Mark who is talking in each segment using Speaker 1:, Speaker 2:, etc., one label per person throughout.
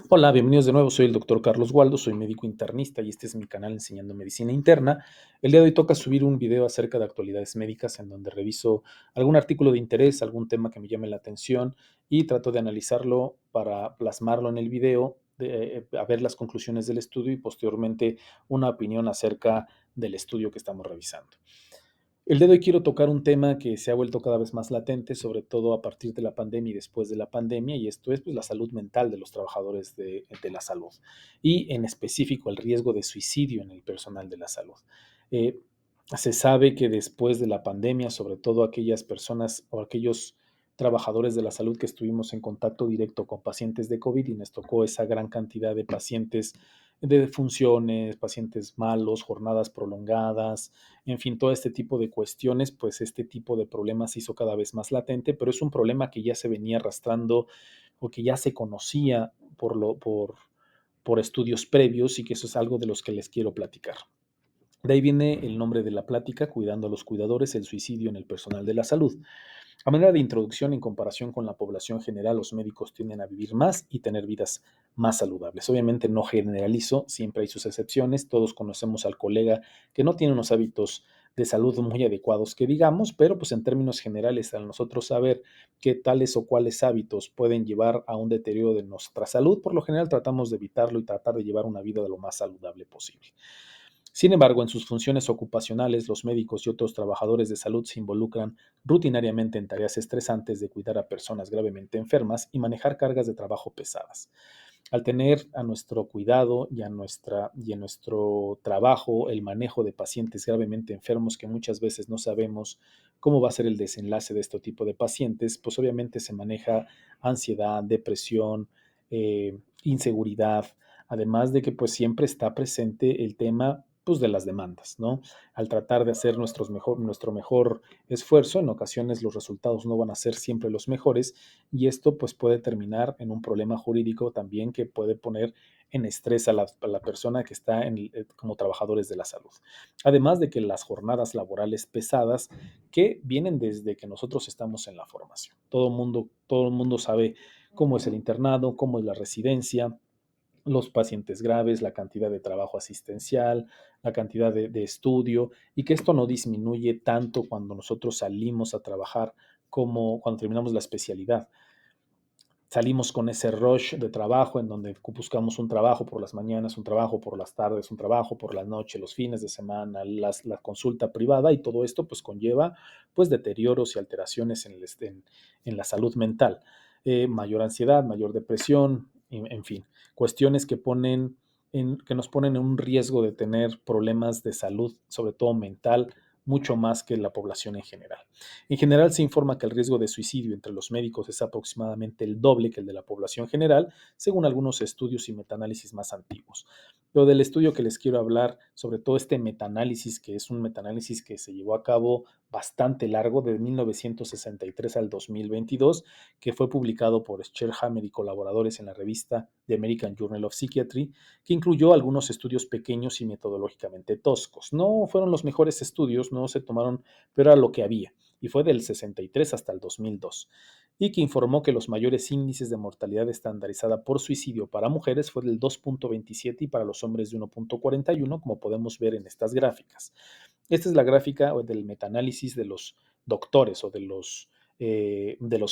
Speaker 1: Hola, bienvenidos de nuevo. Soy el doctor Carlos Waldo, soy médico internista y este es mi canal Enseñando Medicina Interna. El día de hoy toca subir un video acerca de actualidades médicas en donde reviso algún artículo de interés, algún tema que me llame la atención y trato de analizarlo para plasmarlo en el video, a ver las conclusiones del estudio y posteriormente una opinión acerca del estudio que estamos revisando. El día de hoy quiero tocar un tema que se ha vuelto cada vez más latente, sobre todo a partir de la pandemia y después de la pandemia, y esto es pues, la salud mental de los trabajadores de la salud y en específico el riesgo de suicidio en el personal de la salud. Eh, Se sabe que después de la pandemia, sobre todo aquellas personas o aquellos trabajadores de la salud que estuvimos en contacto directo con pacientes de COVID y nos tocó esa gran cantidad de pacientes de funciones, pacientes malos, jornadas prolongadas, en fin, todo este tipo de cuestiones, pues este tipo de problemas se hizo cada vez más latente, pero es un problema que ya se venía arrastrando o que ya se conocía por estudios previos y que eso es algo de los que les quiero platicar. De ahí viene el nombre de la plática, Cuidando a los Cuidadores, el suicidio en el personal de la salud. A manera de introducción, en comparación con la población general, los médicos tienden a vivir más y tener vidas más saludables. Obviamente no generalizo, siempre hay sus excepciones. Todos conocemos al colega que no tiene unos hábitos de salud muy adecuados que digamos, pero pues en términos generales, al nosotros saber qué tales o cuáles hábitos pueden llevar a un deterioro de nuestra salud, por lo general tratamos de evitarlo y tratar de llevar una vida de lo más saludable posible. Sin embargo, en sus funciones ocupacionales, los médicos y otros trabajadores de salud se involucran rutinariamente en tareas estresantes de cuidar a personas gravemente enfermas y manejar cargas de trabajo pesadas. Al tener a nuestro cuidado y en nuestro trabajo el manejo de pacientes gravemente enfermos que muchas veces no sabemos cómo va a ser el desenlace de este tipo de pacientes, pues obviamente se maneja ansiedad, depresión, inseguridad, además de que pues siempre está presente el tema pues, de las demandas, ¿no? Al tratar de hacer nuestro mejor esfuerzo, en ocasiones los resultados no van a ser siempre los mejores y esto pues puede terminar en un problema jurídico también que puede poner en estrés a la persona que está como trabajadores de la salud. Además de que las jornadas laborales pesadas que vienen desde que nosotros estamos en la formación. Todo el mundo sabe cómo es el internado, cómo es la residencia, los pacientes graves, la cantidad de trabajo asistencial, la cantidad de estudio, y que esto no disminuye tanto cuando nosotros salimos a trabajar como cuando terminamos la especialidad. Salimos con ese rush de trabajo en donde buscamos un trabajo por las mañanas, un trabajo por las tardes, un trabajo por la noche, los fines de semana, la consulta privada y todo esto pues conlleva pues deterioros y alteraciones en la salud mental. Mayor ansiedad, mayor depresión, en fin, cuestiones que nos ponen en un riesgo de tener problemas de salud, sobre todo mental, mucho más que la población en general. En general, se informa que el riesgo de suicidio entre los médicos es aproximadamente el doble que el de la población general, según algunos estudios y metaanálisis más antiguos. Pero del estudio que les quiero hablar, sobre todo este metaanálisis, que es un metaanálisis que se llevó a cabo bastante largo, de 1963 al 2022, que fue publicado por Scherhammer y colaboradores en la revista The American Journal of Psychiatry, que incluyó algunos estudios pequeños y metodológicamente toscos. No fueron los mejores estudios, no se tomaron, pero era lo que había y fue del 63 hasta el 2002, y que informó que los mayores índices de mortalidad estandarizada por suicidio para mujeres fue del 2.27 y para los hombres de 1.41, como podemos ver en estas gráficas. Esta es la gráfica del metaanálisis de los doctores o de los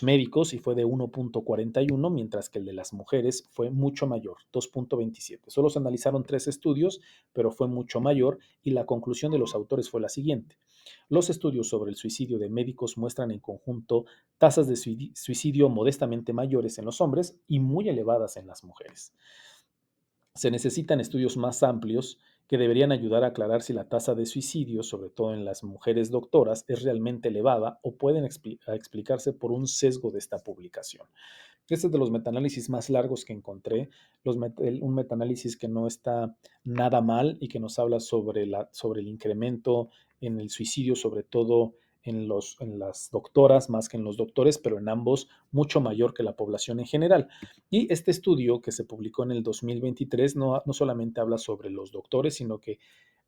Speaker 1: médicos y fue de 1.41, mientras que el de las mujeres fue mucho mayor, 2.27. Solo se analizaron 3 estudios, pero fue mucho mayor y la conclusión de los autores fue la siguiente. Los estudios sobre el suicidio de médicos muestran en conjunto tasas de suicidio modestamente mayores en los hombres y muy elevadas en las mujeres. Se necesitan estudios más amplios que deberían ayudar a aclarar si la tasa de suicidio, sobre todo en las mujeres doctoras, es realmente elevada o pueden explicarse por un sesgo de esta publicación. Este es de los metaanálisis más largos que encontré, un metaanálisis que no está nada mal y que nos habla sobre el incremento en el suicidio, sobre todo en las doctoras más que en los doctores, pero en ambos mucho mayor que la población en general. Y este estudio que se publicó en el 2023 no solamente habla sobre los doctores, sino que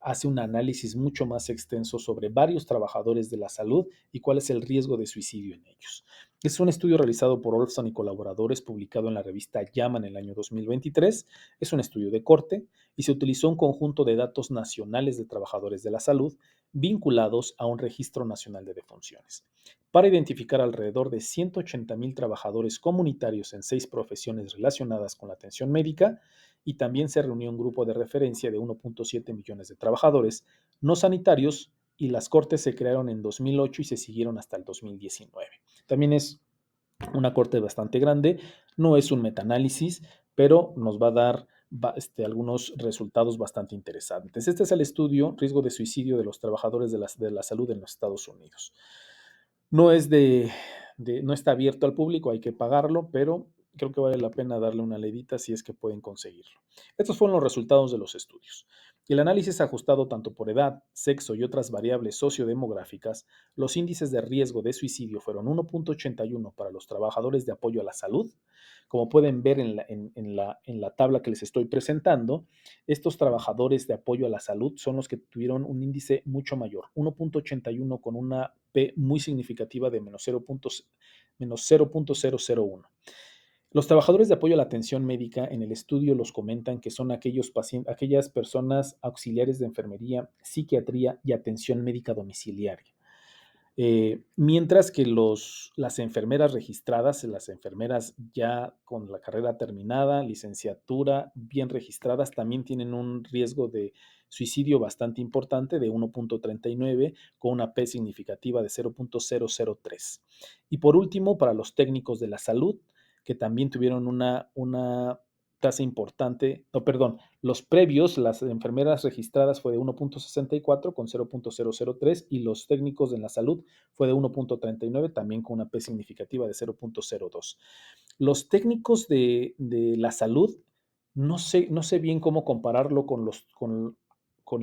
Speaker 1: hace un análisis mucho más extenso sobre varios trabajadores de la salud y cuál es el riesgo de suicidio en ellos. Es un estudio realizado por Olson y colaboradores, publicado en la revista JAMA en el año 2023. Es un estudio de corte y se utilizó un conjunto de datos nacionales de trabajadores de la salud vinculados a un registro nacional de defunciones para identificar alrededor de 180,000 trabajadores comunitarios en 6 profesiones relacionadas con la atención médica, y también se reunió un grupo de referencia de 1.7 millones de trabajadores no sanitarios, y las cortes se crearon en 2008 y se siguieron hasta el 2019. También es una corte bastante grande, no es un metaanálisis, pero nos va a dar algunos resultados bastante interesantes. Este es el estudio Riesgo de suicidio de los trabajadores de la salud en los Estados Unidos. No es no está abierto al público, hay que pagarlo, pero creo que vale la pena darle una leidita si es que pueden conseguirlo. Estos fueron los resultados de los estudios. El análisis ajustado tanto por edad, sexo y otras variables sociodemográficas, los índices de riesgo de suicidio fueron 1.81 para los trabajadores de apoyo a la salud. Como pueden ver en la tabla que les estoy presentando, estos trabajadores de apoyo a la salud son los que tuvieron un índice mucho mayor, 1.81, con una P muy significativa de menos 0.001. Los trabajadores de apoyo a la atención médica en el estudio los comentan que son aquellas personas auxiliares de enfermería, psiquiatría y atención médica domiciliaria. Mientras que las enfermeras registradas, las enfermeras ya con la carrera terminada, licenciatura bien registradas, también tienen un riesgo de suicidio bastante importante de 1.39, con una P significativa de 0.003. Y por último, para los técnicos de la salud, que también tuvieron una tasa importante, no, perdón, los previos, las enfermeras registradas fue de 1.64 con 0.003, y los técnicos de la salud fue de 1.39, también con una P significativa de 0.02. Los técnicos de la salud, no sé bien cómo compararlo con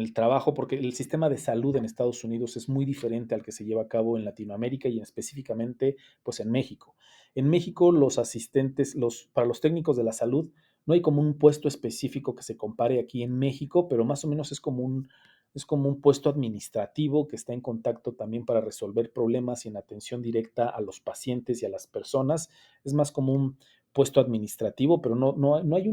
Speaker 1: el trabajo, porque el sistema de salud en Estados Unidos es muy diferente al que se lleva a cabo en Latinoamérica y específicamente pues en México. En México los asistentes, para los técnicos de la salud, no hay como un puesto específico que se compare aquí en México, pero más o menos es como un puesto administrativo que está en contacto también para resolver problemas y en atención directa a los pacientes y a las personas. Es más como un puesto administrativo, pero no hay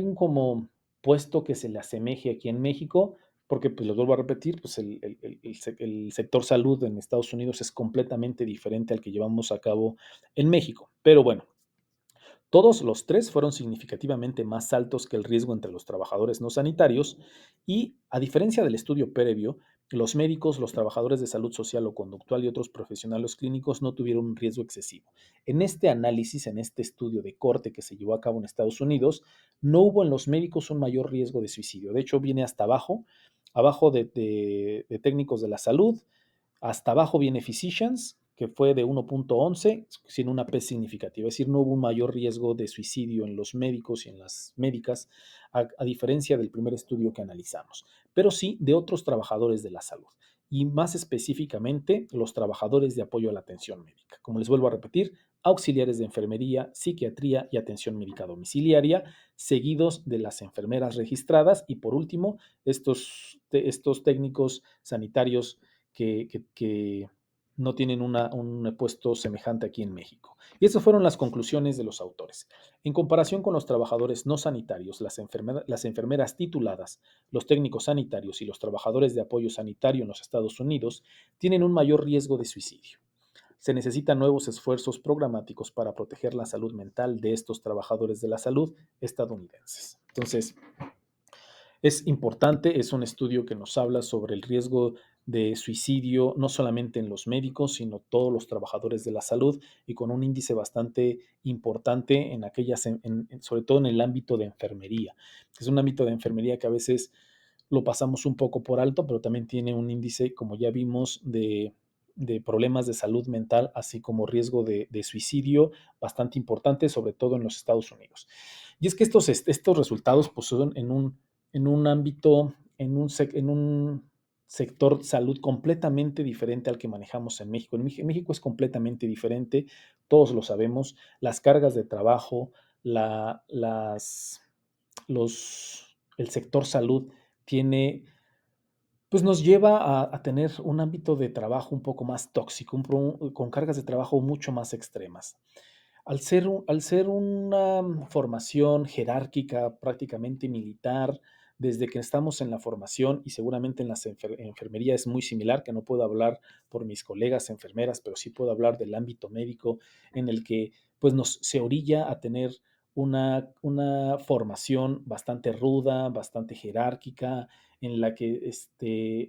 Speaker 1: un como puesto que se le asemeje aquí en México, porque pues les vuelvo a repetir, pues el sector salud en Estados Unidos es completamente diferente al que llevamos a cabo en México. Pero bueno, todos los tres fueron significativamente más altos que el riesgo entre los trabajadores no sanitarios y, a diferencia del estudio previo, los médicos, los trabajadores de salud social o conductual y otros profesionales clínicos no tuvieron un riesgo excesivo. En este análisis, en este estudio de corte que se llevó a cabo en Estados Unidos, no hubo en los médicos un mayor riesgo de suicidio. De hecho, viene hasta abajo de técnicos de la salud. Hasta abajo viene Physicians, que fue de 1.11, sin una P significativa. Es decir, no hubo un mayor riesgo de suicidio en los médicos y en las médicas, a diferencia del primer estudio que analizamos, pero sí de otros trabajadores de la salud, y más específicamente los trabajadores de apoyo a la atención médica. Como les vuelvo a repetir, auxiliares de enfermería, psiquiatría y atención médica domiciliaria, seguidos de las enfermeras registradas, y por último, estos técnicos sanitarios que no tienen un puesto semejante aquí en México. Y esas fueron las conclusiones de los autores. En comparación con los trabajadores no sanitarios, las enfermeras tituladas, los técnicos sanitarios y los trabajadores de apoyo sanitario en los Estados Unidos tienen un mayor riesgo de suicidio. Se necesitan nuevos esfuerzos programáticos para proteger la salud mental de estos trabajadores de la salud estadounidenses. Entonces, es importante, es un estudio que nos habla sobre el riesgo de suicidio, no solamente en los médicos, sino todos los trabajadores de la salud, y con un índice bastante importante en sobre todo en el ámbito de enfermería. Es un ámbito de enfermería que a veces lo pasamos un poco por alto, pero también tiene un índice, como ya vimos, de problemas de salud mental, así como riesgo de suicidio bastante importante, sobre todo en los Estados Unidos. Y es que estos resultados pues, son en un ámbito, en un sector salud completamente diferente al que manejamos en México. En México es completamente diferente, todos lo sabemos, las cargas de trabajo, el sector salud tiene Pues nos lleva a tener un ámbito de trabajo un poco más tóxico, con cargas de trabajo mucho más extremas. Al ser una formación jerárquica, prácticamente militar, desde que estamos en la formación y seguramente en la enfermería es muy similar, que no puedo hablar por mis colegas enfermeras, pero sí puedo hablar del ámbito médico en el que pues se orilla a tener una formación bastante ruda, bastante jerárquica, en la que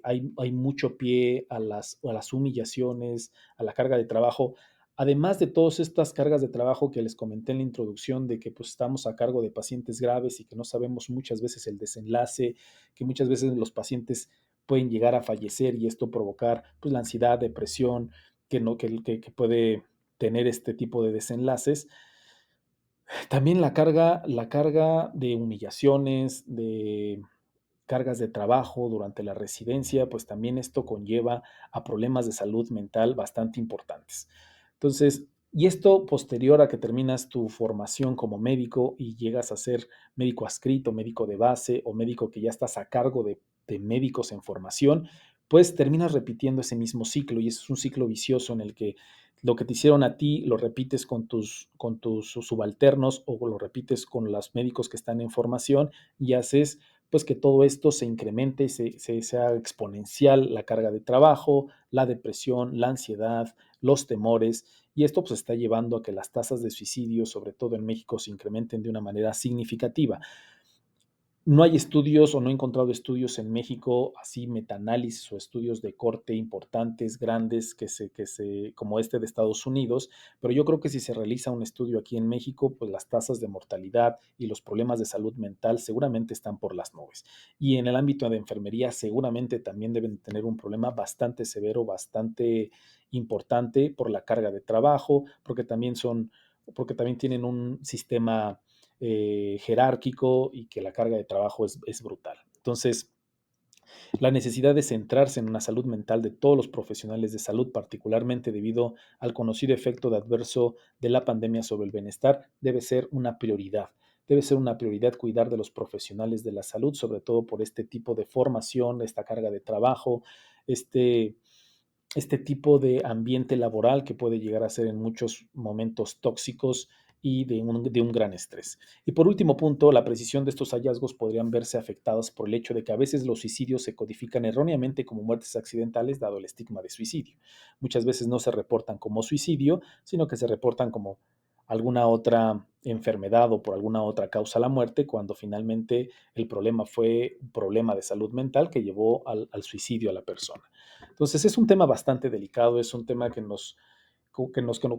Speaker 1: hay mucho pie a las humillaciones, a la carga de trabajo. Además de todas estas cargas de trabajo que les comenté en la introducción, de que pues estamos a cargo de pacientes graves y que no sabemos muchas veces el desenlace, que muchas veces los pacientes pueden llegar a fallecer y esto provocar pues la ansiedad, depresión, que, no, que puede tener este tipo de desenlaces. También la carga de humillaciones, de cargas de trabajo durante la residencia, pues también esto conlleva a problemas de salud mental bastante importantes. Entonces, y esto posterior a que terminas tu formación como médico y llegas a ser médico adscrito, médico de base o médico que ya estás a cargo de médicos en formación, pues terminas repitiendo ese mismo ciclo y es un ciclo vicioso en el que lo que te hicieron a ti lo repites con tus subalternos o lo repites con los médicos que están en formación y haces pues que todo esto se incremente, sea exponencial la carga de trabajo, la depresión, la ansiedad, los temores, y esto pues está llevando a que las tasas de suicidio, sobre todo en México, se incrementen de una manera significativa. No hay estudios o no he encontrado estudios en México, así metaanálisis o estudios de corte importantes, grandes, como este de Estados Unidos, pero yo creo que si se realiza un estudio aquí en México, pues las tasas de mortalidad y los problemas de salud mental seguramente están por las nubes. Y en el ámbito de enfermería seguramente también deben tener un problema bastante severo, bastante importante por la carga de trabajo, porque también tienen un sistema jerárquico y que la carga de trabajo es brutal. Entonces, la necesidad de centrarse en una salud mental de todos los profesionales de salud, particularmente debido al conocido efecto de adverso de la pandemia sobre el bienestar, debe ser una prioridad. Debe ser una prioridad cuidar de los profesionales de la salud, sobre todo por este tipo de formación, esta carga de trabajo, este, este tipo de ambiente laboral que puede llegar a ser en muchos momentos tóxicos y de un gran estrés. Y por último punto, la precisión de estos hallazgos podrían verse afectados por el hecho de que a veces los suicidios se codifican erróneamente como muertes accidentales dado el estigma de suicidio. Muchas veces no se reportan como suicidio, sino que se reportan como alguna otra enfermedad o por alguna otra causa la muerte, cuando finalmente el problema fue un problema de salud mental que llevó al suicidio a la persona. Entonces es un tema bastante delicado, es un tema que nos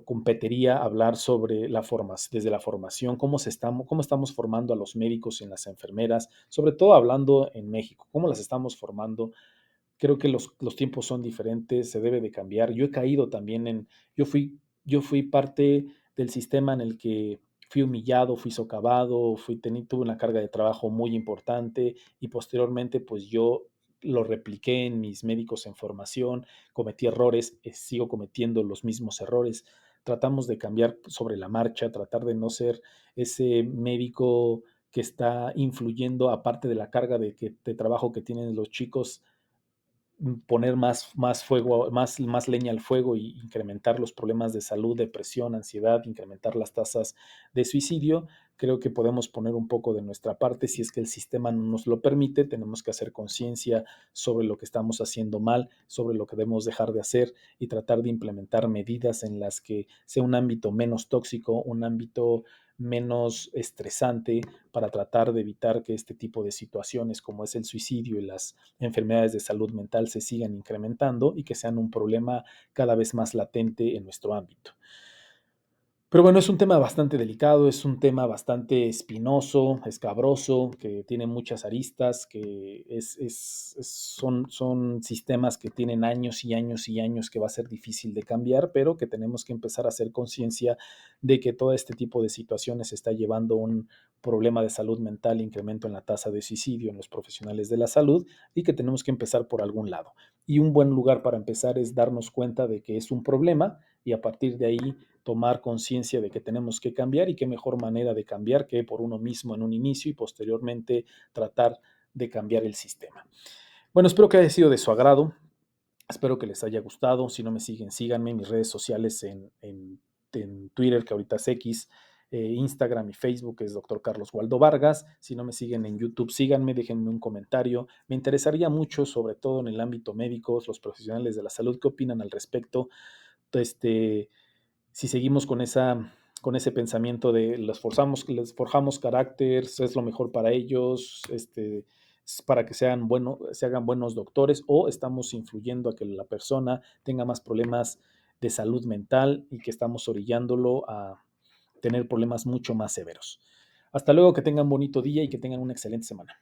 Speaker 1: competiría hablar sobre desde la formación, cómo estamos formando a los médicos y en las enfermeras, sobre todo hablando en México, cómo las estamos formando. Creo que los tiempos son diferentes, se debe de cambiar. Yo he caído también yo fui parte del sistema en el que fui humillado, fui socavado, tuve una carga de trabajo muy importante y posteriormente pues yo lo repliqué en mis médicos en formación, cometí errores, sigo cometiendo los mismos errores. Tratamos de cambiar sobre la marcha, tratar de no ser ese médico que está influyendo, aparte de la carga de trabajo que tienen los chicos, poner más fuego, más leña al fuego y incrementar los problemas de salud, depresión, ansiedad, incrementar las tasas de suicidio. Creo que podemos poner un poco de nuestra parte. Si es que el sistema no nos lo permite, tenemos que hacer conciencia sobre lo que estamos haciendo mal, sobre lo que debemos dejar de hacer y tratar de implementar medidas en las que sea un ámbito menos tóxico, un ámbito menos estresante, para tratar de evitar que este tipo de situaciones como es el suicidio y las enfermedades de salud mental se sigan incrementando y que sean un problema cada vez más latente en nuestro ámbito. Pero bueno, es un tema bastante delicado, es un tema bastante espinoso, escabroso, que tiene muchas aristas, que son sistemas que tienen años y años y años que va a ser difícil de cambiar, pero que tenemos que empezar a hacer conciencia de que todo este tipo de situaciones está llevando a un problema de salud mental, incremento en la tasa de suicidio en los profesionales de la salud y que tenemos que empezar por algún lado. Y un buen lugar para empezar es darnos cuenta de que es un problema y a partir de ahí tomar conciencia de que tenemos que cambiar y qué mejor manera de cambiar que por uno mismo en un inicio y posteriormente tratar de cambiar el sistema. Bueno, espero que haya sido de su agrado. Espero que les haya gustado. Si no me siguen, síganme en mis redes sociales en Twitter, que ahorita es X, Instagram y Facebook es Dr. Carlos Waldo Vargas. Si no me siguen en YouTube, síganme, déjenme un comentario. Me interesaría mucho, sobre todo en el ámbito médico, los profesionales de la salud, qué opinan al respecto. Este, si seguimos con ese pensamiento de les forjamos carácter, es lo mejor para ellos, para que se hagan buenos doctores, o estamos influyendo a que la persona tenga más problemas de salud mental y que estamos orillándolo a tener problemas mucho más severos. Hasta luego, que tengan un bonito día y que tengan una excelente semana.